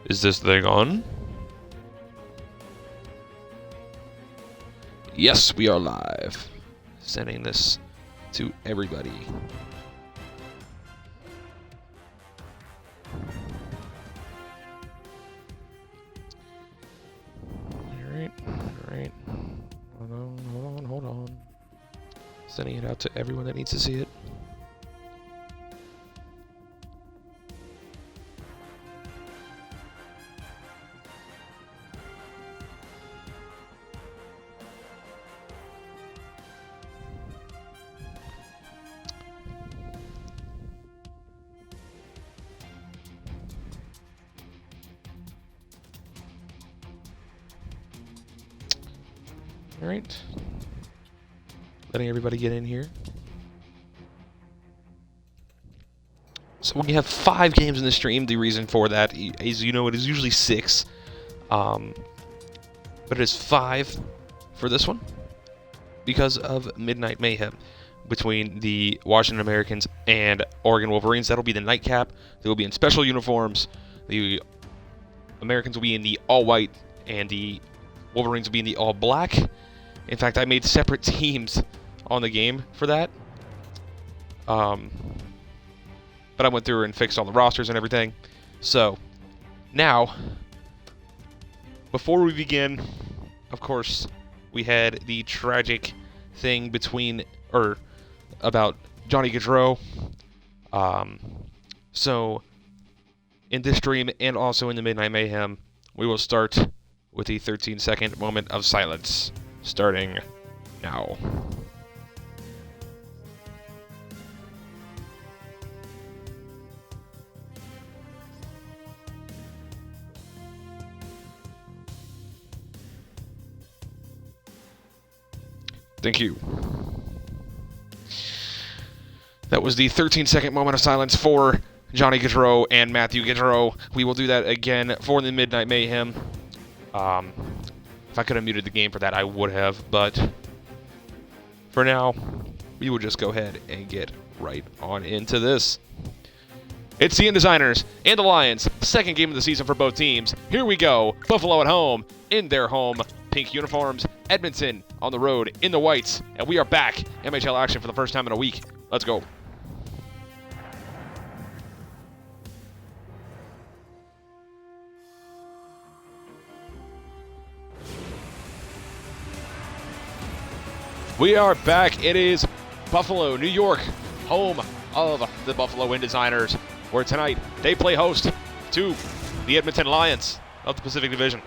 Is this thing on? Yes, we are live. Sending this to everybody. Alright. Hold on. Sending it out to everyone that needs to see it. Alright. Letting everybody get in here. So when you have 5 games in the stream, the reason for that is, you know, it is usually 6. But it is 5 for this one because of Midnight Mayhem between the Washington Americans and Oregon Wolverines. That'll be the nightcap. They will be in special uniforms. The Americans will be in the all-white, and the Wolverines will be in the all-black. In fact, I made separate teams on the game for that. But I went through and fixed all the rosters and everything. So, now, before we begin, of course, we had the tragic thing about Johnny Gaudreau. So, in this stream and also in the Midnight Mayhem, we will start with the 13-second moment of silence, starting now. Thank you. That was the 13-second moment of silence for Johnny Gaudreau and Matthew Gaudreau. We will do that again for the Midnight Mayhem. If I could have muted the game for that, I would have, but for now, we will just go ahead and get right on into this. It's the Designers and the Lions, second game of the season for both teams. Here we go. Buffalo at home, in their home pink uniforms. Edmonton on the road in the whites, and we are back. MHL action for the first time in a week. Let's go. We are back. It is Buffalo, New York, home of the Buffalo Designers, where tonight they play host to the Edmonton Lions of the Pacific Division.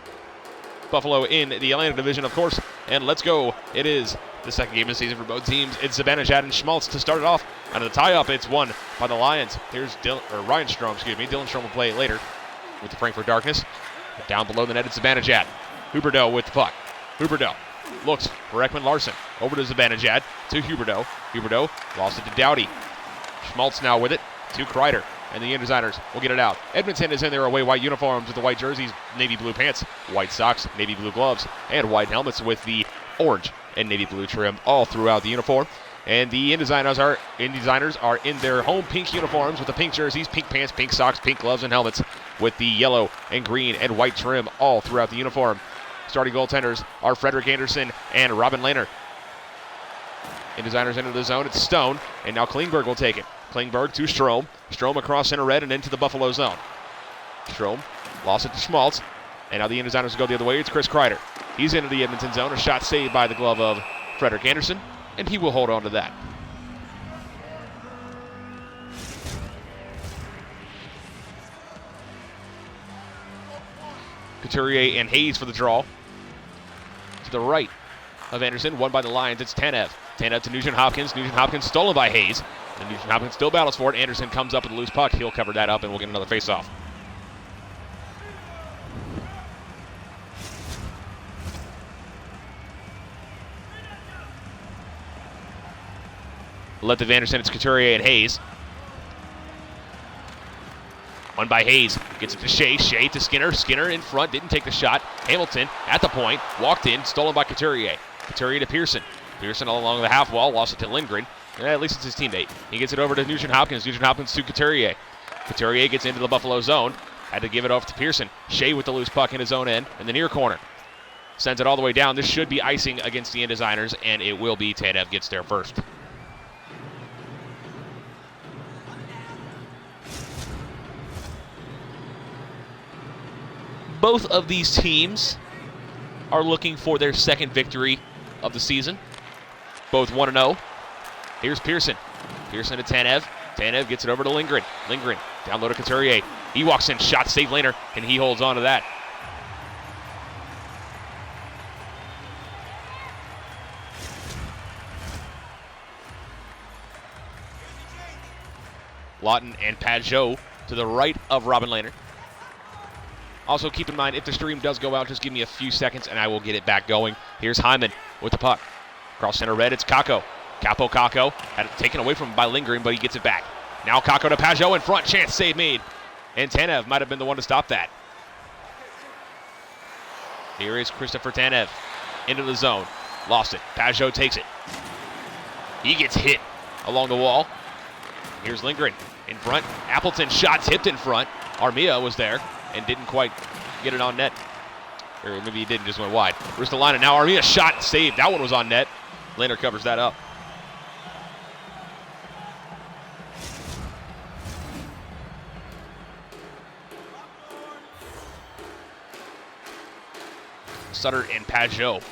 Buffalo in the Atlantic Division, of course, and let's go. It is the second game of the season for both teams. It's Zibanejad and Schmaltz to start it off. And the tie-up, it's won by the Lions. Here's Ryan Strom, Dylan Strom will play it later with the Frankfurt Darkness. Down below the net, it's Zibanejad. Huberdeau with the puck. Huberdeau looks for Ekman Larson. Over to Zibanejad, to Huberdeau. Huberdeau lost it to Doughty. Schmaltz now with it, to Kreider. And the Designers will get it out. Edmonton is in their away white uniforms with the white jerseys, navy blue pants, white socks, navy blue gloves, and white helmets with the orange and navy blue trim all throughout the uniform. And the Designers are in their home pink uniforms with the pink jerseys, pink pants, pink socks, pink gloves, and helmets with the yellow and green and white trim all throughout the uniform. Starting goaltenders are Frederick Anderson and Robin Lehner. Designers into the zone. It's Stone, and now Klingberg will take it. Klingberg to Strom. Strom across center red and into the Buffalo zone. Strom lost it to Schmaltz, and now the Designers will go the other way. It's Chris Kreider. He's into the Edmonton zone. A shot saved by the glove of Frederick Anderson, and he will hold on to that. Couturier and Hayes for the draw. To the right of Anderson, won by the Lions. It's Tanev. Tanev to Nugent Hopkins. Nugent Hopkins stolen by Hayes. And Nugent Hopkins still battles for it. Anderson comes up with a loose puck. He'll cover that up, and we'll get another faceoff. Left of Anderson, it's Couturier and Hayes. Won by Hayes. Gets it to Shea. Shea to Skinner. Skinner in front. Didn't take the shot. Hamilton at the point. Walked in. Stolen by Couturier. Couturier to Pearson. Pearson all along the half wall. Lost it to Lindgren. At least it's his teammate. He gets it over to Nugent Hopkins. Nugent Hopkins to Couturier. Couturier gets into the Buffalo zone. Had to give it off to Pearson. Shea with the loose puck in his own end in the near corner. Sends it all the way down. This should be icing against the Indesigners, and it will be. Tanev gets there first. Both of these teams are looking for their second victory of the season. Both 1-0. Here's Pearson. Pearson to Tanev. Tanev gets it over to Lindgren. Lindgren down low to Couturier. He walks in, shot, save Lehner, and he holds on to that. Lawton and Pajot to the right of Robin Lehner. Also keep in mind, if the stream does go out, just give me a few seconds and I will get it back going. Here's Hyman with the puck. Across center red, it's Kakko. Kakko had it taken away from him by Lindgren, but he gets it back. Now Kakko to Pajot in front, chance, save made. And Tanev might have been the one to stop that. Here is Christopher Tanev into the zone. Lost it. Pajot takes it. He gets hit along the wall. Here's Lindgren in front. Appleton shot tipped in front. Armia was there and didn't quite get it on net. Or maybe he didn't, just went wide. Ristolainen, now Armia shot, saved. That one was on net. Lehner covers that up. Sutter and Pajot.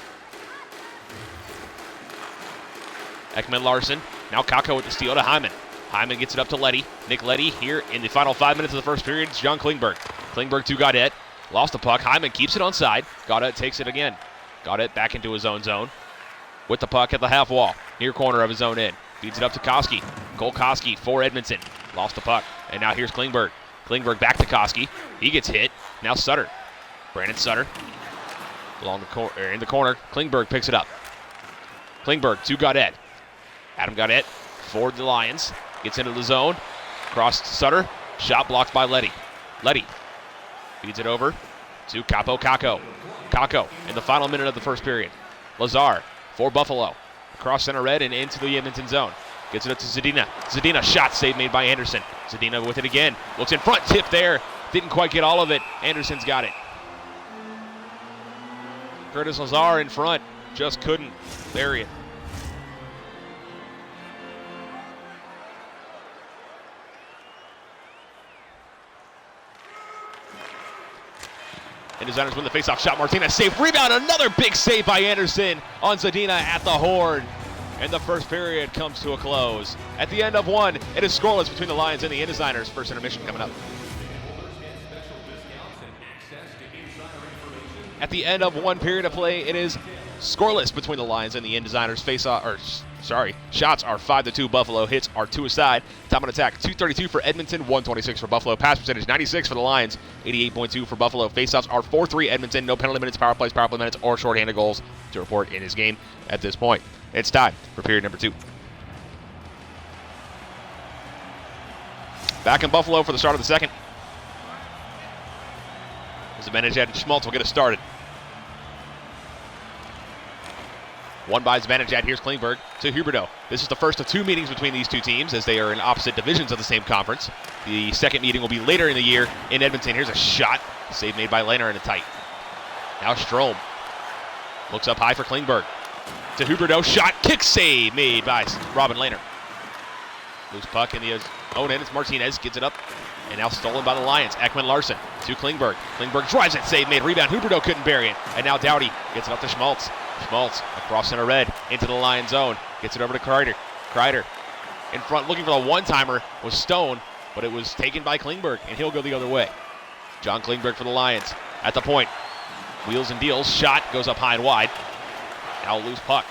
Ekman Larson. Now Kakko with the steal to Hyman. Hyman gets it up to Leddy. Nick Leddy here in the final 5 minutes of the first period. It's John Klingberg. Klingberg to Gaudette. Lost the puck. Hyman keeps it onside. Gaudette takes it again. Gaudette back into his own zone. With the puck at the half wall. Near corner of his own end. Feeds it up to Koski. Cole Koski for Edmonton. Lost the puck. And now here's Klingberg. Klingberg back to Koski. He gets hit. Now Sutter. Brandon Sutter. Along the in the corner. Klingberg picks it up. Klingberg to Gaudette. Adam Gaudette for the Lions. Gets into the zone. Cross to Sutter. Shot blocked by Leddy. Leddy feeds it over to Kaapo Kakko. Kakko in the final minute of the first period. Lazar for Buffalo. Across center red and into the Edmonton zone. Gets it up to Zadina. Zadina shot save made by Anderson. Zadina with it again. Looks in front. Tip there. Didn't quite get all of it. Anderson's got it. Curtis Lazar in front. Just couldn't bury it. And Designers win the faceoff shot. Martinez save. Rebound. Another big save by Anderson on Zadina at the horn. And the first period comes to a close. At the end of one, it is scoreless between the Lions and the Indesigners. First intermission coming up. At the end of one period of play, it is scoreless between the Lions and the Indesigners. Shots are 5-2 Buffalo. Hits are 2 aside. Time on attack, 232 for Edmonton, 126 for Buffalo. Pass percentage, 96 for the Lions, 88.2 for Buffalo. Faceoffs are 4-3 Edmonton. No penalty minutes, power plays, power play minutes, or shorthanded goals to report in his game at this point. It's time for period number 2. Back in Buffalo for the start of the second. Zibanejad and Schmaltz will get us started. One by Zibanejad. Here's Klingberg to Huberdeau. This is the first of 2 meetings between these two teams as they are in opposite divisions of the same conference. The second meeting will be later in the year in Edmonton. Here's a shot. Save made by Lehner in a tight. Now Strome looks up high for Klingberg. To Huberdeau. Shot. Kick save made by Robin Lehner. Loose puck in the own end. It's Martinez. Gets it up. And now stolen by the Lions. Ekman Larson to Klingberg. Klingberg drives it. Save made. Rebound. Huberdeau couldn't bury it. And now Doughty gets it up to Schmaltz. Schmaltz across center red into the Lions zone. Gets it over to Kreider. Kreider in front looking for the one-timer was Stone, but it was taken by Klingberg, and he'll go the other way. John Klingberg for the Lions at the point. Wheels and deals. Shot goes up high and wide. Now a loose puck.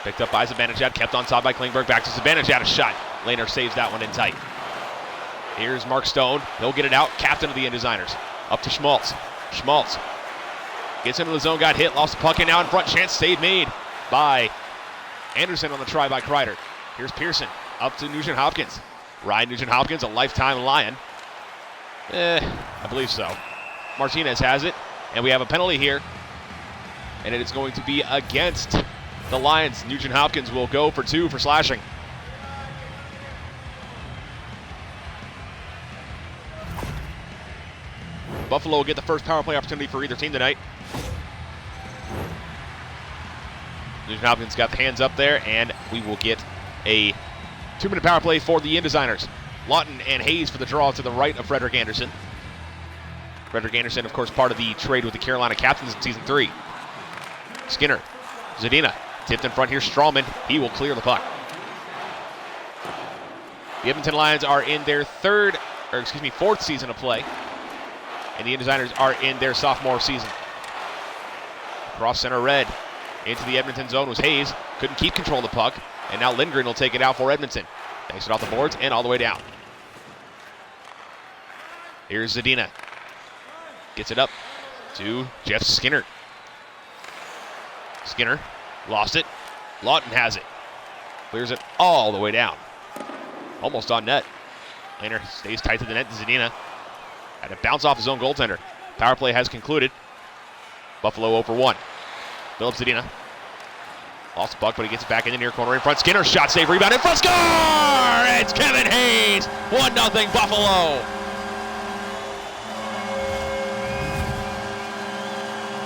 Picked up by Zibanejad. Kept on top by Klingberg. Back to Zibanejad. A shot. Lehner saves that one in tight. Here's Mark Stone. He'll get it out. Captain of the Indesigners. Up to Schmaltz. Schmaltz gets into the zone. Got hit. Lost the puck. And now in front. Chance save made by Anderson on the try by Kreider. Here's Pearson. Up to Nugent Hopkins. Ryan Nugent Hopkins, a lifetime Lion. I believe so. Martinez has it, and we have a penalty here. And it is going to be against the Lions. Nugent Hopkins will go for 2 for slashing. Buffalo will get the first power play opportunity for either team tonight. Nugent Hopkins got the hands up there, and we will get a 2-minute power play for the Indesigners. Lawton and Hayes for the draw to the right of Frederick Anderson. Frederick Anderson, of course, part of the trade with the Carolina Captains in Season 3. Skinner, Zadina, tipped in front here, Strawman, he will clear the puck. The Edmonton Lions are in their fourth season of play, and the Indesigners are in their sophomore season. Cross center red, into the Edmonton zone was Hayes, couldn't keep control of the puck, and now Lindgren will take it out for Edmonton. Takes it off the boards and all the way down. Here's Zadina, gets it up to Jeff Skinner. Skinner lost it. Lawton has it. Clears it all the way down. Almost on net. Laner stays tight to the net. Zadina had to bounce off his own goaltender. Power play has concluded. Buffalo 0 for 1. Philip Zadina lost the puck, but he gets it back in the near corner in front. Skinner shot, save, rebound, in front, score! It's Kevin Hayes. 1-0 Buffalo.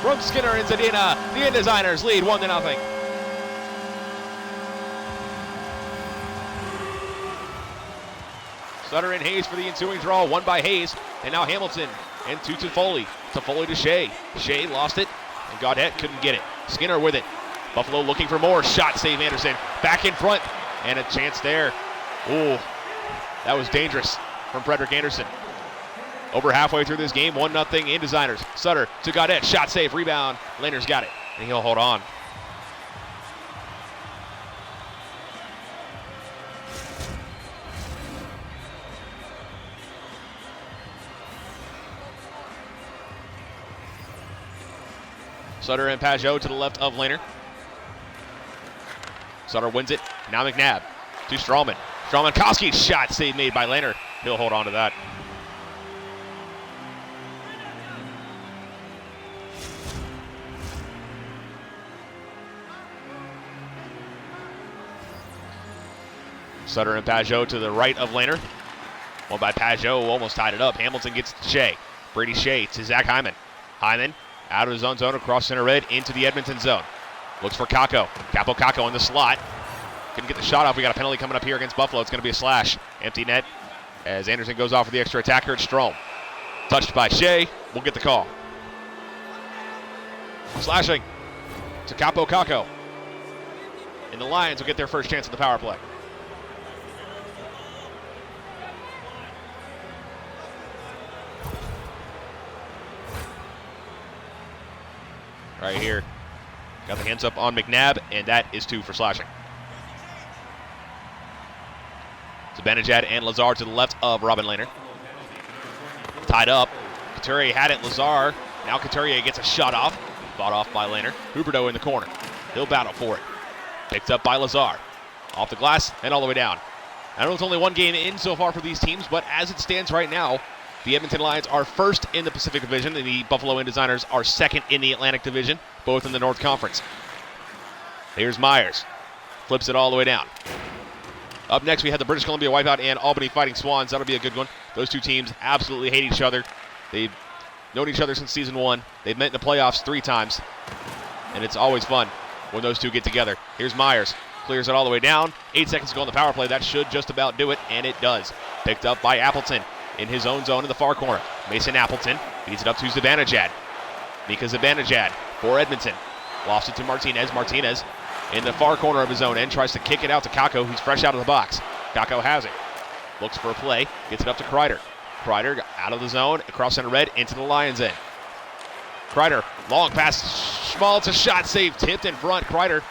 From Skinner and Zadina, the Indesigners lead 1-0. Sutter and Hayes for the ensuing draw, won by Hayes, and now Hamilton and to Foley. Foley to Shea. Shea lost it, and Gaudette couldn't get it. Skinner with it. Buffalo looking for more. Shot, save Anderson. Back in front, and a chance there. Ooh, that was dangerous from Frederick Anderson. Over halfway through this game, 1-0 Indesigners. Sutter to Gaudette, shot, save, rebound. Laner's got it, and he'll hold on. Sutter and Pajot to the left of Laner. Sutter wins it. Now McNabb to Strawman. Strawman-Koski, shot, save made by Laner. He'll hold on to that. Sutter and Pajot to the right of Laner. One by Pajot, almost tied it up. Hamilton gets to Shea. Brady Shea to Zach Hyman. Hyman out of his own zone, across center red, into the Edmonton zone. Looks for Kakko. Kakko in the slot. Couldn't get the shot off. We got a penalty coming up here against Buffalo. It's going to be a slash. Empty net as Anderson goes off for the extra attacker. It's Strome. Touched by Shea. We'll get the call. Slashing to Kakko. And the Lions will get their first chance at the power play. Right here. Got the hands up on McNabb, and that is 2 for slashing. Zibanejad and Lazar to the left of Robin Laner. Tied up. Couturier had it. Lazar. Now Couturier gets a shot off. Fought off by Laner. Huberdeau in the corner. He'll battle for it. Picked up by Lazar. Off the glass and all the way down. I know it's only one game in so far for these teams, but as it stands right now, the Edmonton Lions are first in the Pacific Division, and the Buffalo Indesigners are second in the Atlantic Division, both in the North Conference. Here's Myers. Flips it all the way down. Up next, we have the British Columbia Wipeout and Albany Fighting Swans. That'll be a good one. Those two teams absolutely hate each other. They've known each other since Season 1. They've met in the playoffs 3 times, and it's always fun when those two get together. Here's Myers. Clears it all the way down. 8 seconds to go on the power play. That should just about do it, and it does. Picked up by Appleton in his own zone in the far corner. Mason Appleton feeds it up to Zibanejad. Mika Zibanejad for Edmonton. Lost it to Martinez. Martinez in the far corner of his own end tries to kick it out to Kakko, who's fresh out of the box. Kakko has it. Looks for a play. Gets it up to Kreider. Kreider out of the zone, across center red, into the Lions' end. Kreider, long pass. Small to shot save. Tipped in front. Kreider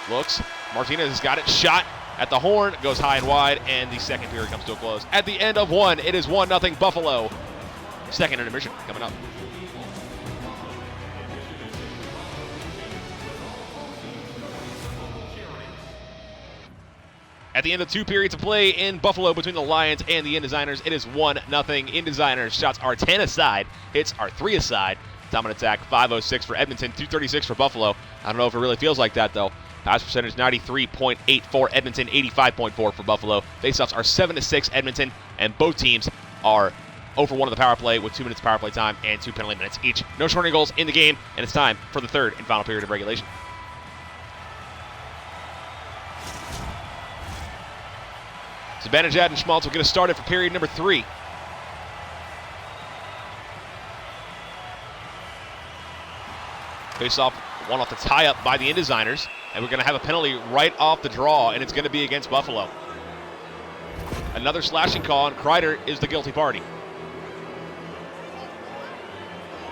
looks. Martinez has got it. Shot at the horn, goes high and wide, and the second period comes to a close. At the end of 1, it is 1-0 Buffalo. Second intermission coming up. At the end of 2 periods of play in Buffalo between the Lions and the InDesigners, it is 1-0. InDesigners shots are 10 aside, hits are 3 aside. Dominant attack, 506 for Edmonton, 236 for Buffalo. I don't know if it really feels like that, though. Pass percentage, 93.84. Edmonton, 85.4 for Buffalo. Faceoffs are 7-6 Edmonton, and both teams are 0 for 1 on the power play with 2 minutes power play time and 2 penalty minutes each. No scoring goals in the game, and it's time for the third and final period of regulation. Zibanejad and Schmaltz will get us started for period number 3. Face off, one off the tie-up by the InDesigners, and we're going to have a penalty right off the draw, and it's going to be against Buffalo. Another slashing call, and Kreider is the guilty party.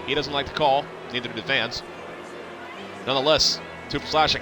He doesn't like the call, neither do the fans. Nonetheless, 2 for slashing.